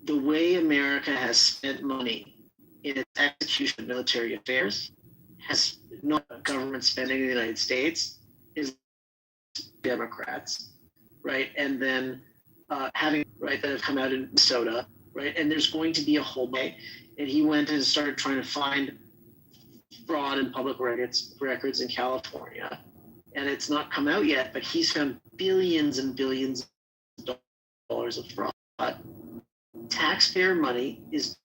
The way America has spent money in its execution of military affairs has not government spending in the United States is Democrats, right? And then having that have come out in Minnesota, right? And there's going to be a whole way. And he went and started trying to find fraud in public records in California, and it's not come out yet. But he's found billions and billions of dollars of fraud. Taxpayer money is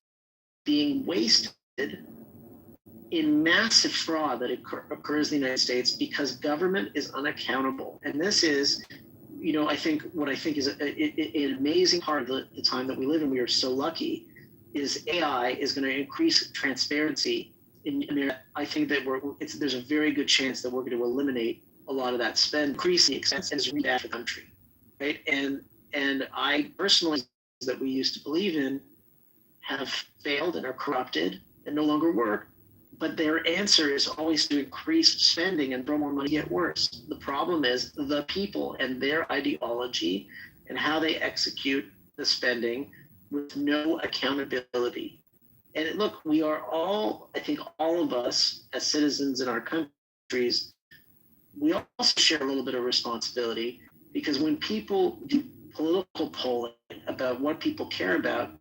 being wasted in massive fraud that occurs in the United States because government is unaccountable. And this is, I think is an amazing part of the time that we live in. We are so lucky. Is AI is going to increase transparency in America. I think that there's a very good chance that we're going to eliminate a lot of that spend, increase the expense, and really bad for the country, right? And I personally that we used to believe in have failed and are corrupted and no longer work. But their answer is always to increase spending and throw more money, get worse. The problem is the people and their ideology and how they execute the spending with no accountability. And look, we are all, I think all of us as citizens in our countries, we also share a little bit of responsibility, because when people do political polling about what people care about,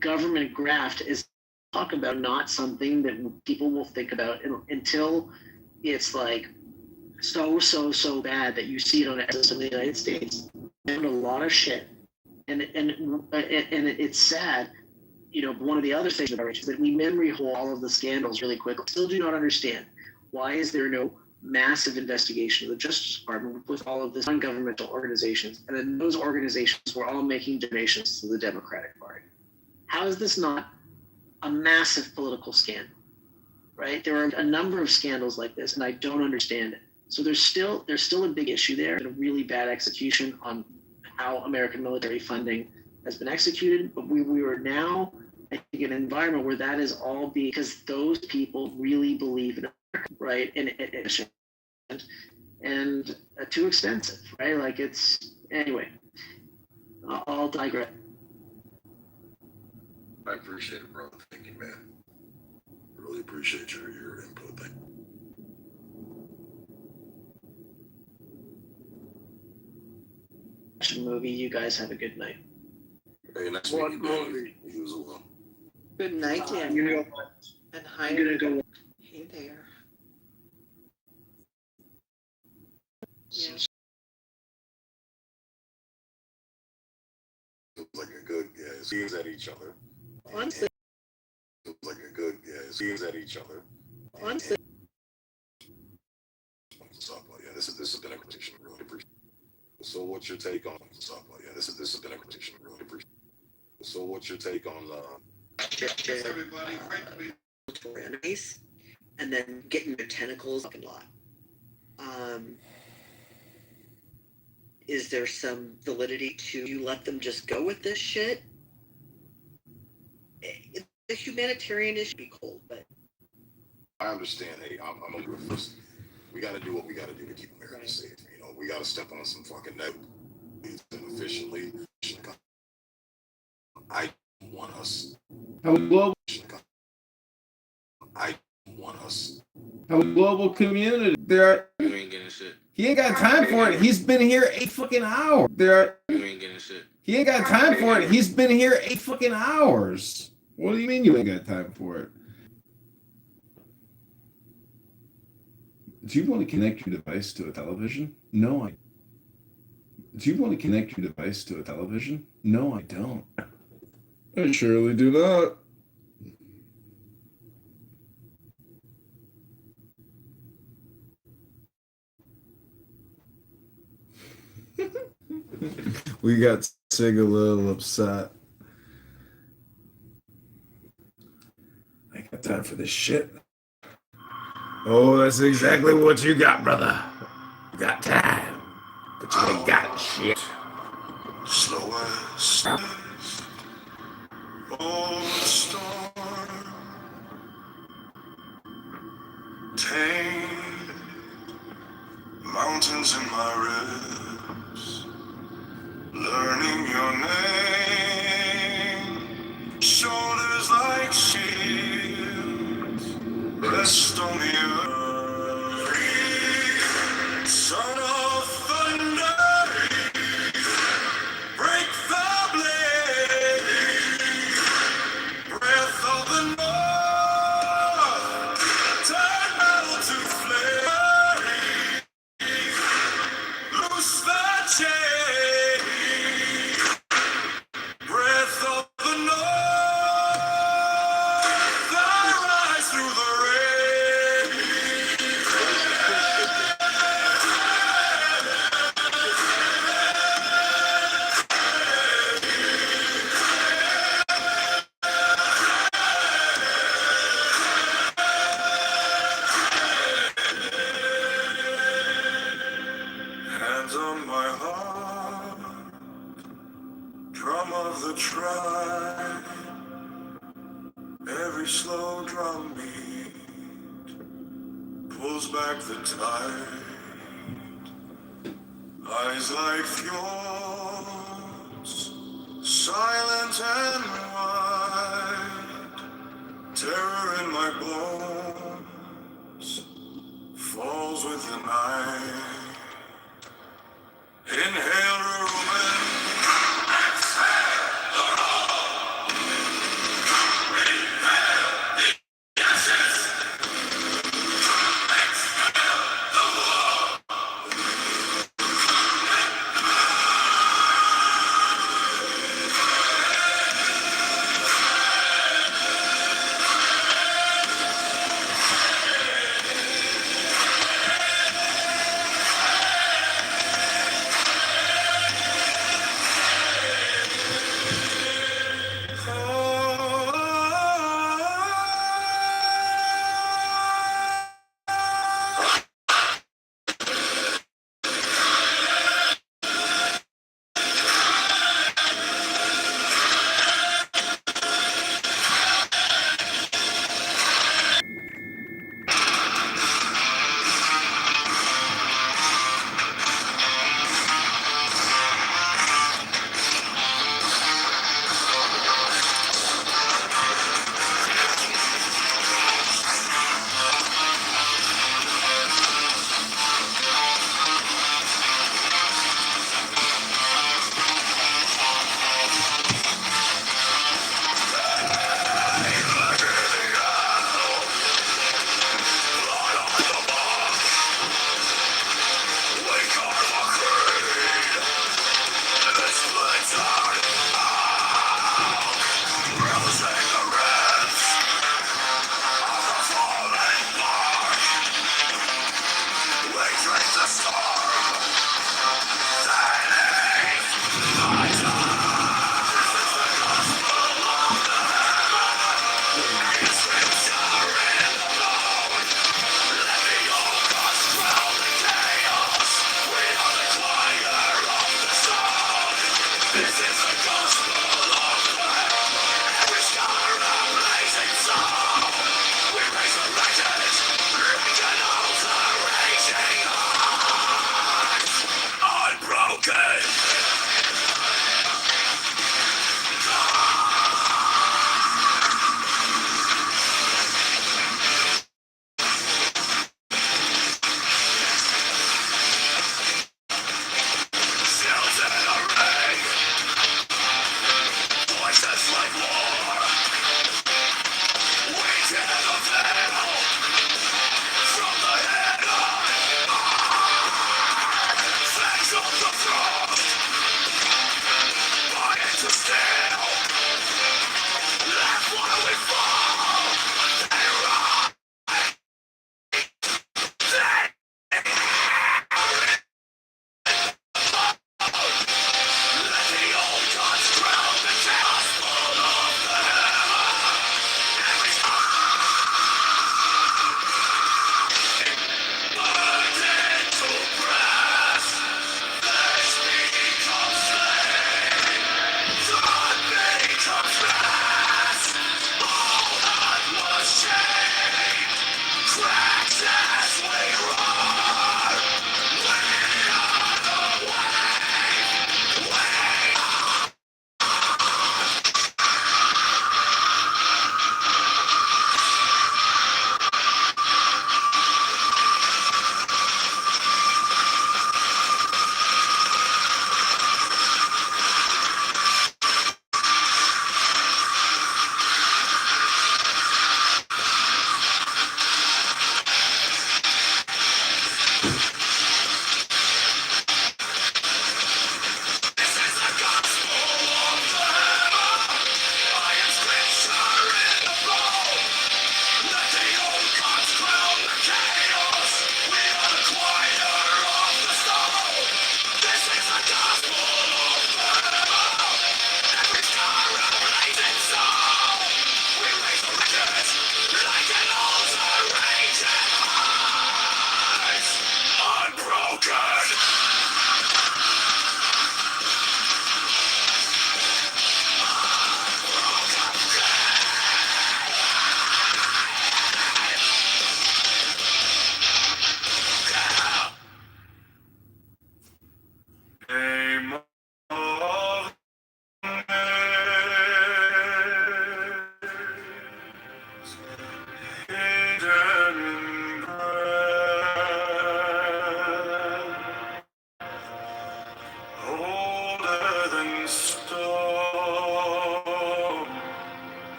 government graft is talk about not something that people will think about until it's like so bad that you see it on the United States. And a lot of shit. And it's sad. One of the other things is that we memory hole all of the scandals really quickly. Still do not understand why is there no massive investigation of the Justice Department with all of these non-governmental organizations, and then those organizations were all making donations to the Democratic Party. How is this not a massive political scandal, right? There are a number of scandals like this, and I don't understand it. So there's still a big issue there, and a really bad execution on how American military funding has been executed. But we are now, I think, in an environment where that is all because those people really believe in America, right? And too expensive, right? Like anyway, I'll digress. I appreciate it, brother. Thank you, man. Really appreciate your input. Thank you. Movie. You guys have a good night. Hey, nice meeting you. You as well. Good night, Dan. I'm gonna go. And hi. I'm gonna go. Hey there. Yeah. It was like a good scenes at each other. Honestly. It was like a good scenes at each other. Honestly. Yeah, this has been a conversation. Really appreciate it. So what's your take on softball? Yeah, this has been a conversation. Really appreciate it. So what's your take on everybody enemies, and then getting your tentacles a lot. Is there some validity to you let them just go with this shit? The humanitarian issue be cold, but I understand. Hey, I'm over with this. We got to do what we got to do to keep America safe. We got to step on some fucking net efficiently. I want us. Have a global. I want us. Have a global community. You ain't getting shit. He ain't got time for it. He's been here 8 fucking hours. You ain't getting shit. He ain't got time for it. He's been here 8 fucking hours. What do you mean you ain't got time for it? Do you want to connect your device to a television? No, I. Do you want to connect your device to a television? No, I don't. I surely do not. We got Sig a little upset. I got time for this shit. Oh, that's exactly what you got, brother. You got time, but you ain't got shit. Slower steps. Oh, storm. Tamed mountains in my ribs. of the tribe, every slow drum beat pulls back the tide. Eyes like fjords, silent and wide. Terror in my bones falls with the night. Inhale romance.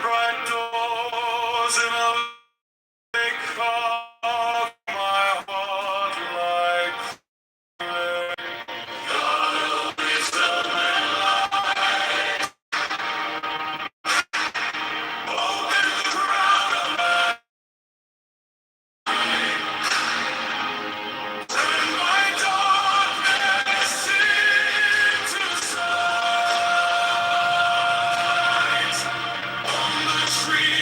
bright doors in a lake of my heart like God only summer light. Open the ground of turn my darkness into sunlight. On the tree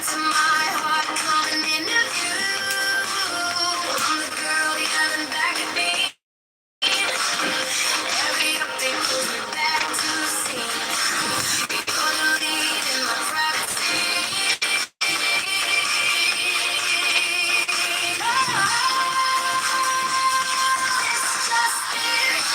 to my heart coming into view. I'm the girl yelling back at me. Every update pulls me back to the scene. You're the lead in my private scene. It's just me.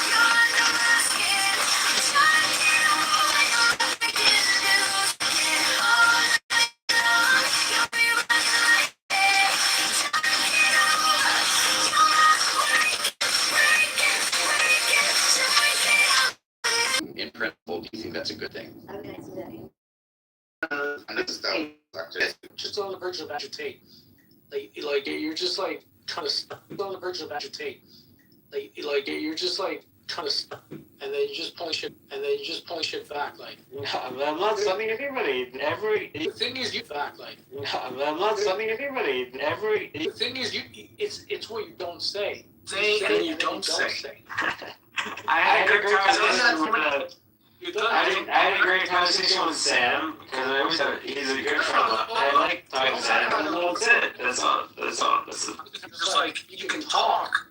You're under my skin. I'm trying to get over your breaking news. Can't hold it long. You'll be running like hell. Trying to get over. You're not breaking. In principle, do you think that's a good thing? And this is down. Just on the verge of agitate. Like you're just like kind of on the verge of agitate. Like you're just like kind of, and then you just pull shit back. Like I'm not sending everybody. the thing is, you back. Like I'm not sending everybody. the thing is, it's what you don't say. Say You and you don't don't say. say. I had a great conversation You're with You're done. I had a great conversation with Sam because I always have, he's a good friend. I like talking to Sam. And that's it. That's all. That's it. Just like you can talk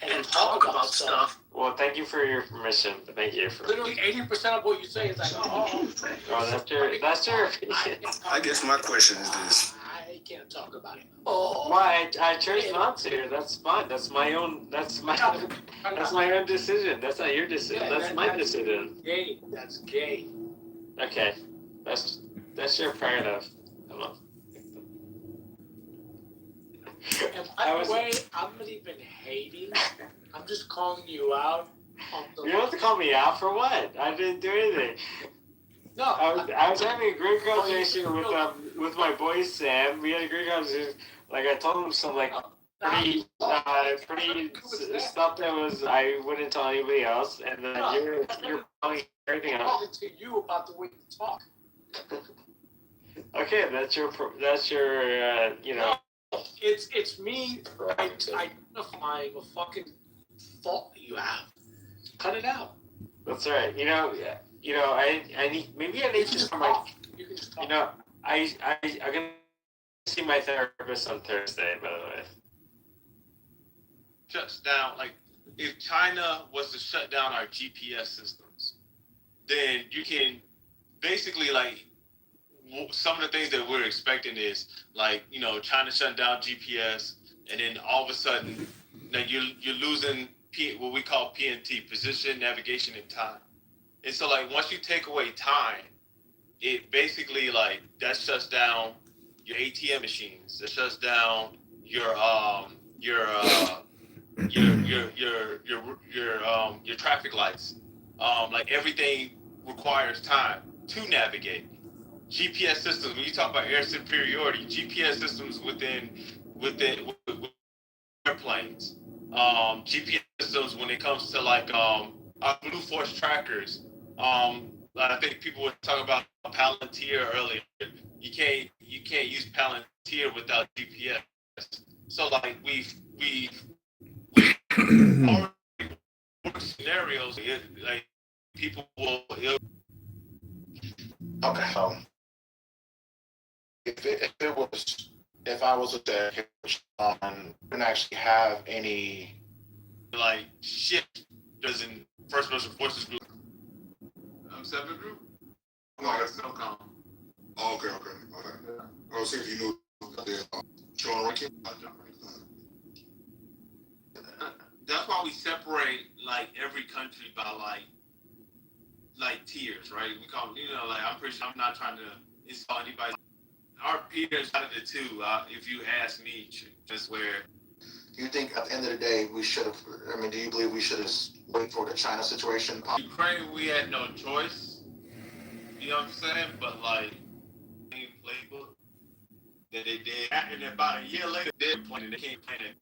and talk about stuff. Well, thank you for your permission. Thank you for. Literally 80% of what you say is like, Oh, that's your opinion. I guess my question is this. I can't talk about it. Oh, Why? I chose not to. That's fine. That's my own. That's my own decision. That's not your decision. That's my decision. gay. That's gay. Okay, that's your prerogative. I'm not. And by the way, I'm not even hating. I'm just calling you out on the. You don't have to call me out for what? I didn't do anything. No, I was having a great conversation with my boy Sam. We had a great conversation. Like I told him some like pretty stuff that was I wouldn't tell anybody else, and then you're calling everything I'm out. talking to you about the way you talk. Okay, that's your you know. It's me identifying a fucking fault that you have. Cut it out. That's right. I need maybe I need to just You can just talk. I'm gonna see my therapist on Thursday, by the way. Shuts down, like if China was to shut down our GPS systems, then you can basically like some of the things that we're expecting is like China shutting down GPS, and then all of a sudden now you're losing what we call PNT, position, navigation, and time. And so like once you take away time, it basically like that shuts down your ATM machines. It shuts down your traffic lights. Like everything requires time to navigate. GPS systems. When you talk about air superiority, GPS systems within airplanes. GPS systems when it comes to like our Blue Force trackers. I think people were talking about Palantir earlier. You can't use Palantir without GPS. So like we've already worked scenarios like people will. Okay, so if I was a dad, wouldn't actually have any like shit doesn't first person forces group. 7 group? No, that's SOCOM. Oh, okay. Oh, see if you knew the John Rankin. That's why we separate like every country by like tiers, right? We call like I'm pretty sure I'm not trying to insult anybody. Our peers out of the two, if you ask me, just where. Do you think at the end of the day we should have? I mean, do you believe we should have waited for the China situation? Ukraine, we had no choice. You know what I'm saying? But like, playbook that they did, and then about a year later, they can't play it.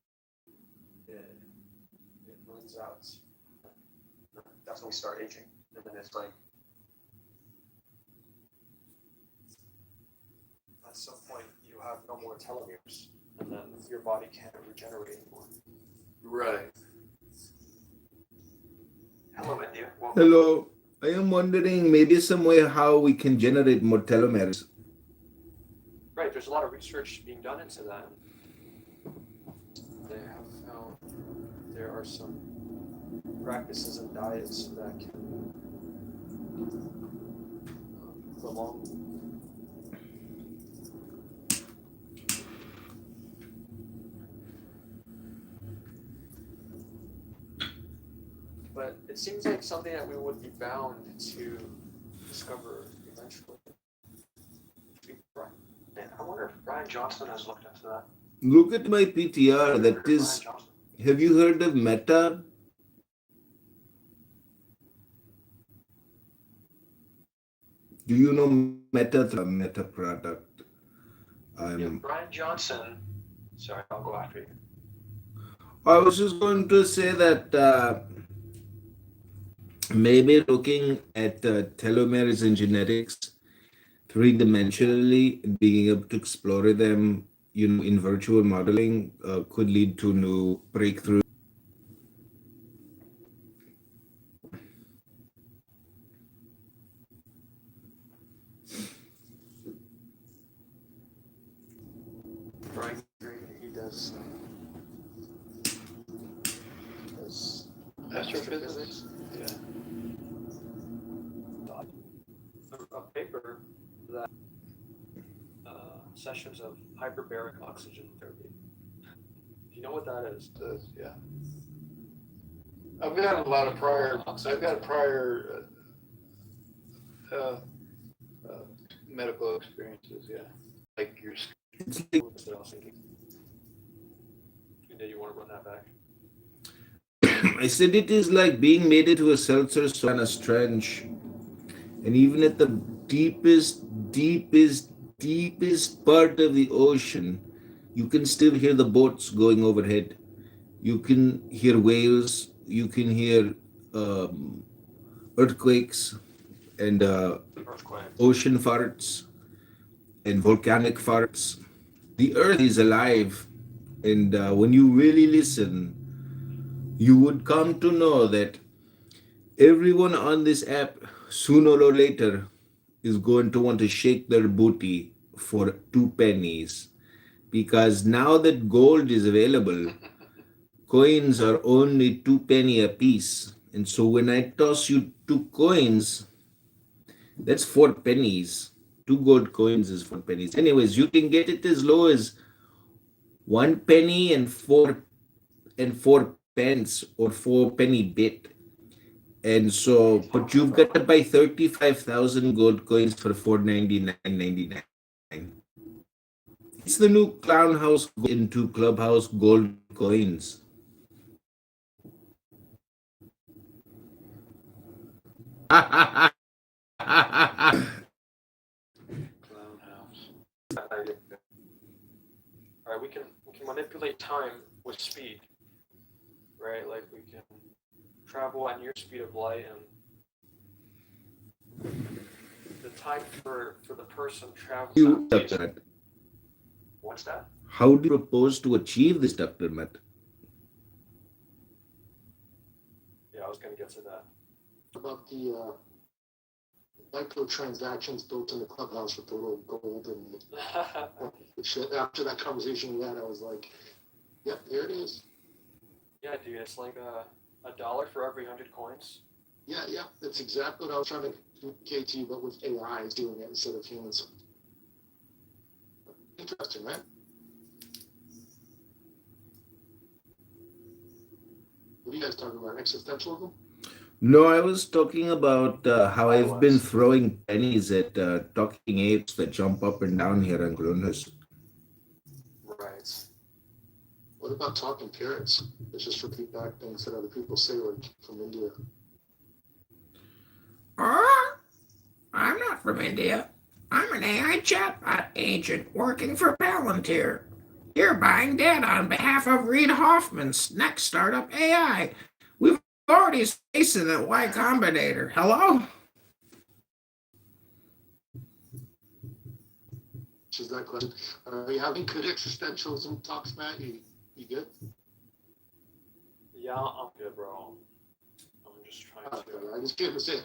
Yeah, it runs out. That's when we start aging, and then it's like at some point you have no more telomeres, and then your body can't regenerate anymore. Right. Hello, India. Hello. I am wondering maybe some way how we can generate more telomeres. Right, there's a lot of research being done into that. They have found there are some practices and diets that can prolong. But it seems like something that we would be bound to discover eventually. Man, I wonder if Brian Johnson has looked into that. Look at my PTR. That is. Have you heard of Meta? Do you know Meta? The Meta product. Yeah, Brian Johnson. Sorry, I'll go after you. I was just going to say that maybe looking at telomeres and genetics three-dimensionally and being able to explore them, in virtual modeling could lead to new breakthroughs. Brian, he does astrophysics. Yeah. A paper that sessions of hyperbaric oxygen therapy. Do you know what that is? Yeah. I've got a lot of prior. I've got prior medical experiences. Yeah, like your. It's like, That's what I was thinking. And then you want to run that back? I said it is like being made into a seltzer sauna trench, and even at the deepest part of the ocean, you can still hear the boats going overhead. You can hear whales. You can hear earthquakes and ocean farts and volcanic farts. The earth is alive, and when you really listen, you would come to know that everyone on this app, sooner or later, is going to want to shake their booty for 2 pennies. Because now that gold is available, coins are only 2 penny a piece. And so when I toss you 2 coins, that's 4 pennies. 2 gold coins is 4 pennies. Anyways, you can get it as low as 1 penny and 4 pence or 4 penny bit. And so, but you've got to buy 35,000 gold coins for $499.99. It's the new clown house into clubhouse gold coins. Clown house. All right, we can manipulate time with speed, right? Like we can travel at near speed of light, and the time for the person traveling. What's that? How do you propose to achieve this, Dr. Matt? Yeah, I was going to get to that. About the microtransactions built in the clubhouse with the little gold and shit. After that conversation we had, I was like, yep, there it is. Yeah, dude, it's like $1 for every 100 coins. Yeah, that's exactly what I was trying to communicate to you, but with AI doing it instead of humans. Interesting, right? What are you guys talking about? Existentialism? No, I was talking about how I've been throwing pennies at talking apes that jump up and down here on Grunhus. Right. What about talking parrots? It's just repeat back things that other people say, like from India. I'm not from India. I'm an AI chatbot agent working for Palantir. You're buying data on behalf of Reid Hoffman's next startup AI. We've already facing the Y Combinator. Hello? Which is that question. Are we having good existentialism talks, Matt? You good? Yeah, I'm good, bro. I'm just trying to. I just came to say.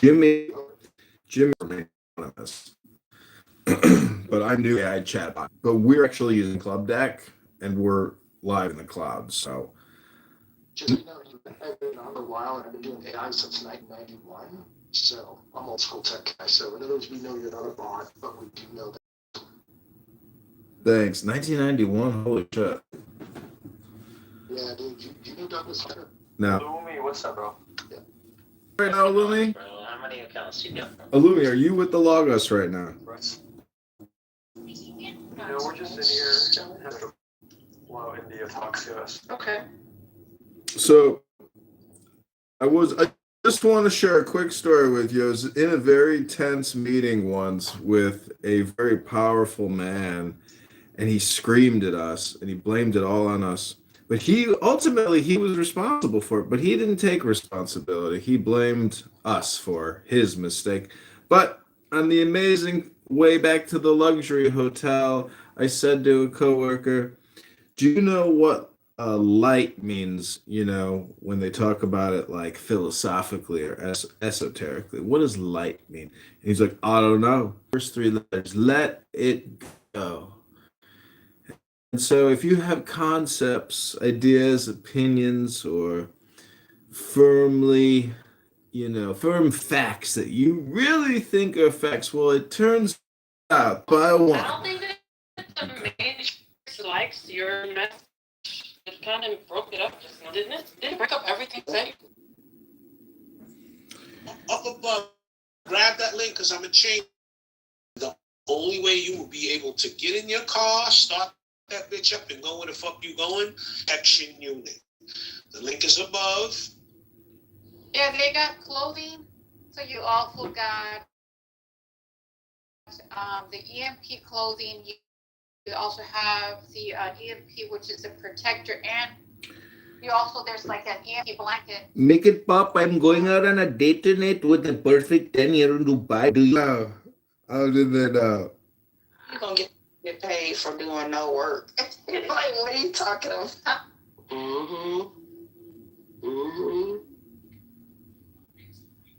Jimmy remained anonymous. But I knew AI chatbot. But we're actually using Club Deck and we're live in the cloud. So Just, I've been on a while and I've been doing AI since 1991. So I'm old school tech guy. So in other words, we know you're not a bot, but we do know that. thanks. 1991. Holy shit. Yeah, dude, you know Douglas Hunter? Now, Lumi, what's up, bro? right now, Illumi? Bro, how many accounts you got? Illumi, are you with the Logos right now? No, we're just in here having a while India talks to us. Okay. So I just want to share a quick story with you. I was in a very tense meeting once with a very powerful man, and he screamed at us and he blamed it all on us. But he was responsible for it, but he didn't take responsibility. He blamed us for his mistake. But on the amazing way back to the luxury hotel, I said to a coworker, "Do you know what light means, when they talk about it like philosophically or esoterically? What does light mean?" And he's like, "I don't know. First three letters, let it go." And so if you have concepts, ideas, opinions, or firm facts that you really think are facts, well, it turns out by I one. don't think that the main likes your message. It kind of broke it up just now, didn't it? Didn't it break up everything you said? Up above, grab that link because I'm going to change. The only way you will be able to get in your car, start that bitch up and go where the fuck you going, Action Unit. The link is above. Yeah, they got clothing. So you also got the EMP clothing. You also have the EMP, which is a protector, and you also there's like an EMP blanket. Make it pop. I'm going out on a date tonight with a perfect 10-year in Dubai. Do you know? How did they know? You're gonna get paid for doing no work. Like, what are you talking about?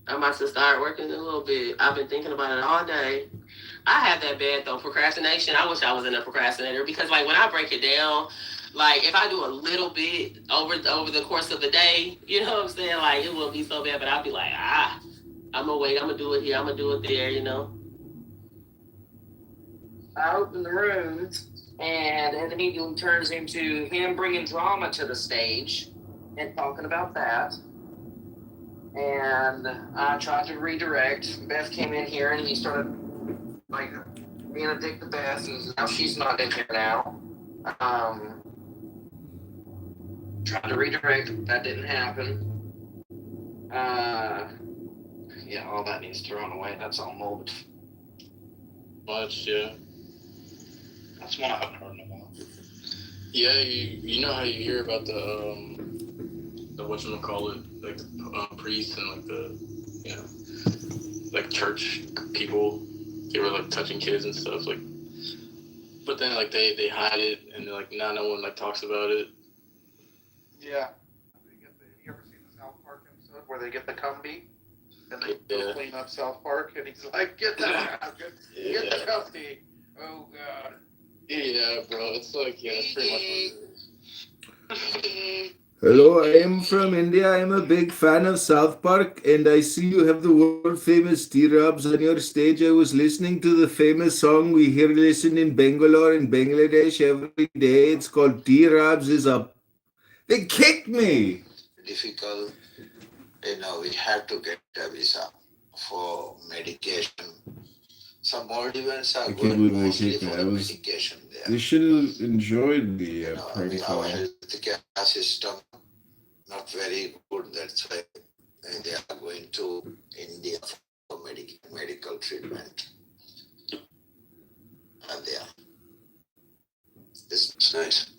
I must have started working a little bit. I've been thinking about it all day. I have that bad though, procrastination. I wish I wasn't a procrastinator because like when I break it down, like if I do a little bit over the course of the day, you know what I'm saying? Like it won't be so bad, but I'll be like, I'm gonna wait, I'm gonna do it here, I'm gonna do it there, I open the room, and it immediately turns into him bringing drama to the stage and talking about that. And I tried to redirect. Beth came in here, and he started like being a dick to Beth, and now she's not in here now. Tried to redirect, that didn't happen. Yeah, all that needs thrown away. That's all molded. Much, yeah. That's one I haven't heard in a while. Yeah, you know how you hear about the whatchamacallit, like the priests and like the like church people, they were like touching kids and stuff, like, but then like they hide it and then like now no one like talks about it. Yeah. You ever seen the South Park episode where they get the Cumby and they go clean up South Park and he's like, get that out, get the Cumby. Oh God. Yeah, bro, it's like, yeah, that's pretty much what it is. Hello, I am from India. I am a big fan of South Park, and I see you have the world famous T-Robs on your stage. I was listening to the famous song we hear listen in Bangalore in Bangladesh every day. It's called T-Robs is Up. They kicked me. Difficult, we had to get a visa for medication. Some Maldivians are going mostly for the medication there. They should have enjoyed the protocol. Our healthcare system not very good. That's why they are going to India for medical treatment. And yeah, it's nice.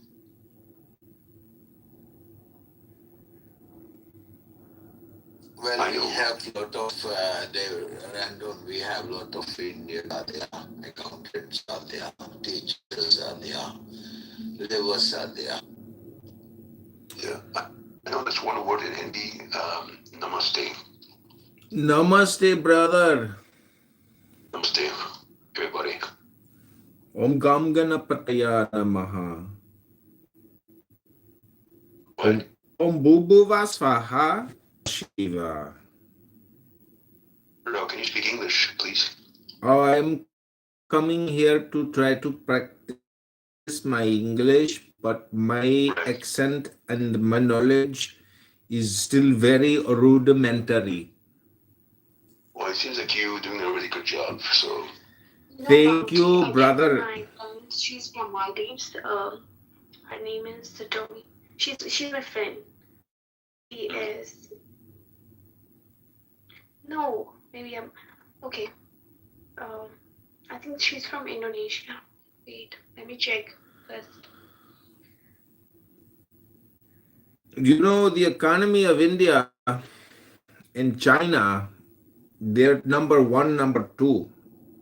Well, we have lot of we have lot of Indian are there, accountants are there, teachers are there, laborers are there. Yeah, I know there's one word in Hindi, namaste. Namaste, brother. Namaste, everybody. Om Gam Ganapataya Namaha. Om Bubu Vasvaha Shiva. No, can you speak English, please? I am coming here to try to practice my English, but my accent and my knowledge is still very rudimentary. Well, it seems like you're doing a really good job, so. Thank you, brother. She's from Maldives. Her name is Satomi. She's my friend. She is. No, maybe I'm. Okay. I think she's from Indonesia. Wait, let me check first. You know, the economy of India and China, they're number one, number two,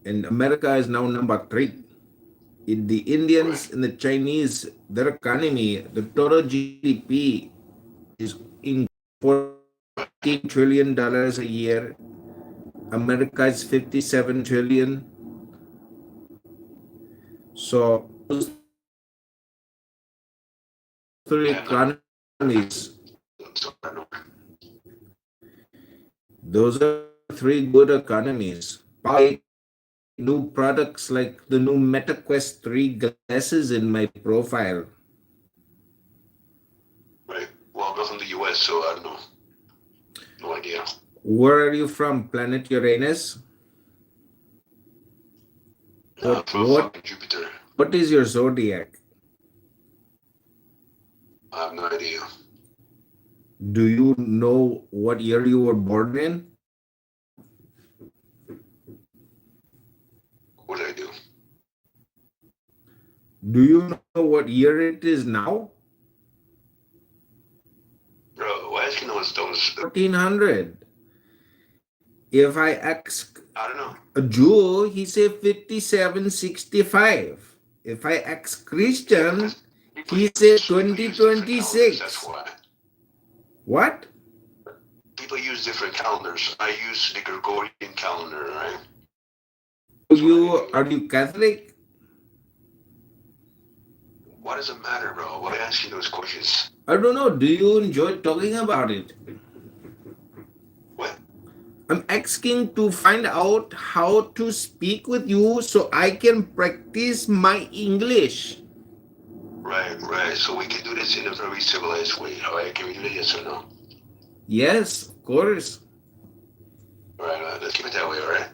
and America is now number three. In the Indians and the Chinese, their economy, the total GDP is in $14 trillion a year. America is 57 trillion. So those three economies, those are three good economies. Buy new products like the new MetaQuest 3 glasses in my profile. Right. Well, I'm not from the US, so I don't know. No idea. Where are you from? Planet Uranus? I'm from fucking Jupiter. What is your zodiac? I have no idea. Do you know what year you were born in? What did I do? Do you know what year it is now? Bro, why asking those 1400. If I ask I don't know. a Jew, he said 5765. If I ask Christian, he said 2026. That's why. What? People use different calendars. I use the Gregorian calendar, right? Are you Catholic? Why does it matter, bro? Why ask you those questions? I don't know. Do you enjoy talking about it? What? I'm asking to find out how to speak with you so I can practice my English. Right. So we can do this in a very civilized way. All right, can we do that? Yes or no? Yes, of course. All right, let's keep it that way. All right.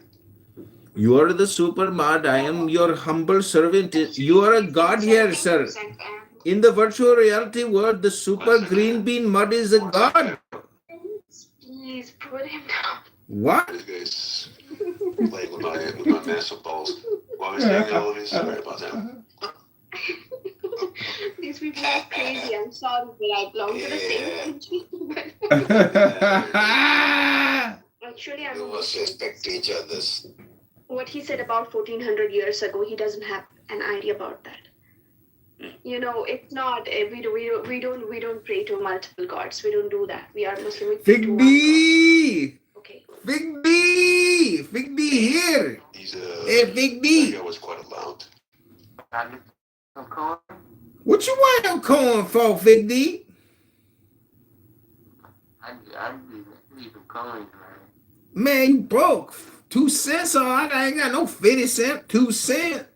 You are the super mod. I am your humble servant. You are a god here, sir. In the virtual reality world, the super green bean mud is a god. Please put him down. What? This guy's playing with my massive balls. While he's saying all of this, sorry about that. These people are crazy. I'm sorry, but I belong to the same country. Actually, I'm. You must respect each other's. What he said about 1400 years ago, he doesn't have an idea about that. You know, it's not. We don't pray to multiple gods. We don't do that. We are Muslim. We pray to one God. Okay. Fig D! Fig D here! Hey, Fig D! That guy was quite loud. What you want no corn for, Fig D? I need some coins, man. Man, you broke. 2 cents, all right? I ain't got no 50 cents. 2 cents.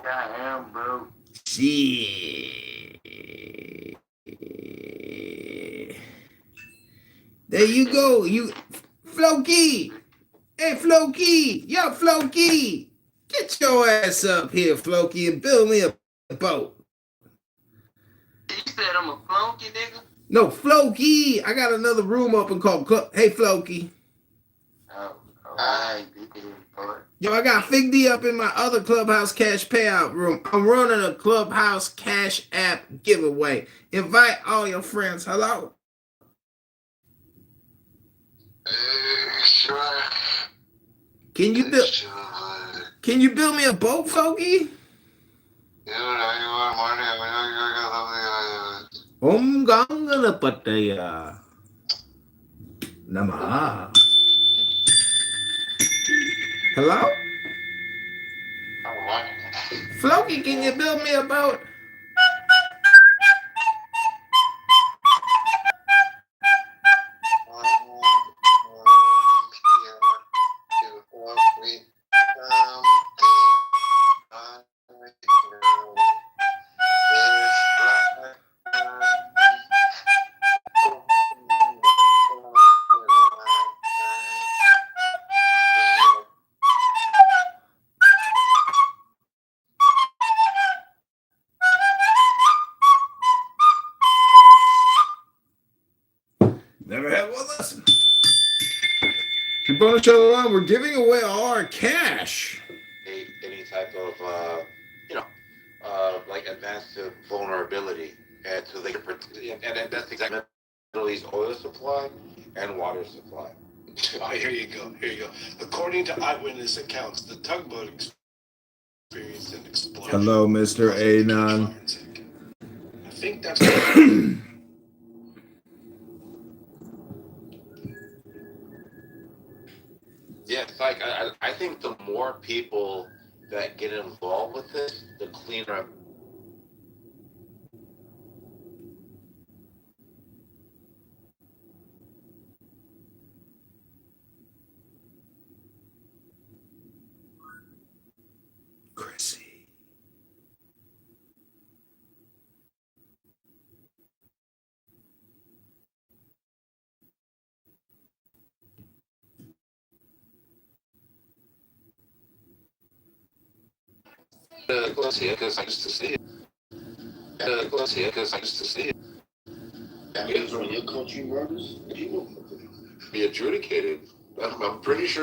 I am, bro. Shit. There you go. You, Floki. Hey, Floki. Yo, Floki. Get your ass up here, Floki, and build me a boat. You said I'm a flunky, nigga? No, Floki. I got another room open called Club. Hey, Floki. Oh, alright. Yo, I got Fig D up in my other Clubhouse Cash payout room. I'm running a Clubhouse Cash app giveaway. Invite all your friends. Hello? Sure. Can you build me a boat, Fogi? Om Gangana Pataya. Namaha. Hello? Floki, can you build me a boat? Never had one lesson. Bonus Shalom, we're giving away all our cash. Any type of, like advanced vulnerability, and so they can, and that's exactly Middle East oil supply and water supply. Oh, here you go. According to eyewitness accounts, the tugboat experienced an explosion. Hello, Mr. Anon. I think that's. Yeah, it's like I think the more people that get involved with this, the cleaner. Chrissy. Let's see it because I used to see it. Let's see it because I used to see it. That means when your country murders, people be adjudicated. I'm pretty sure.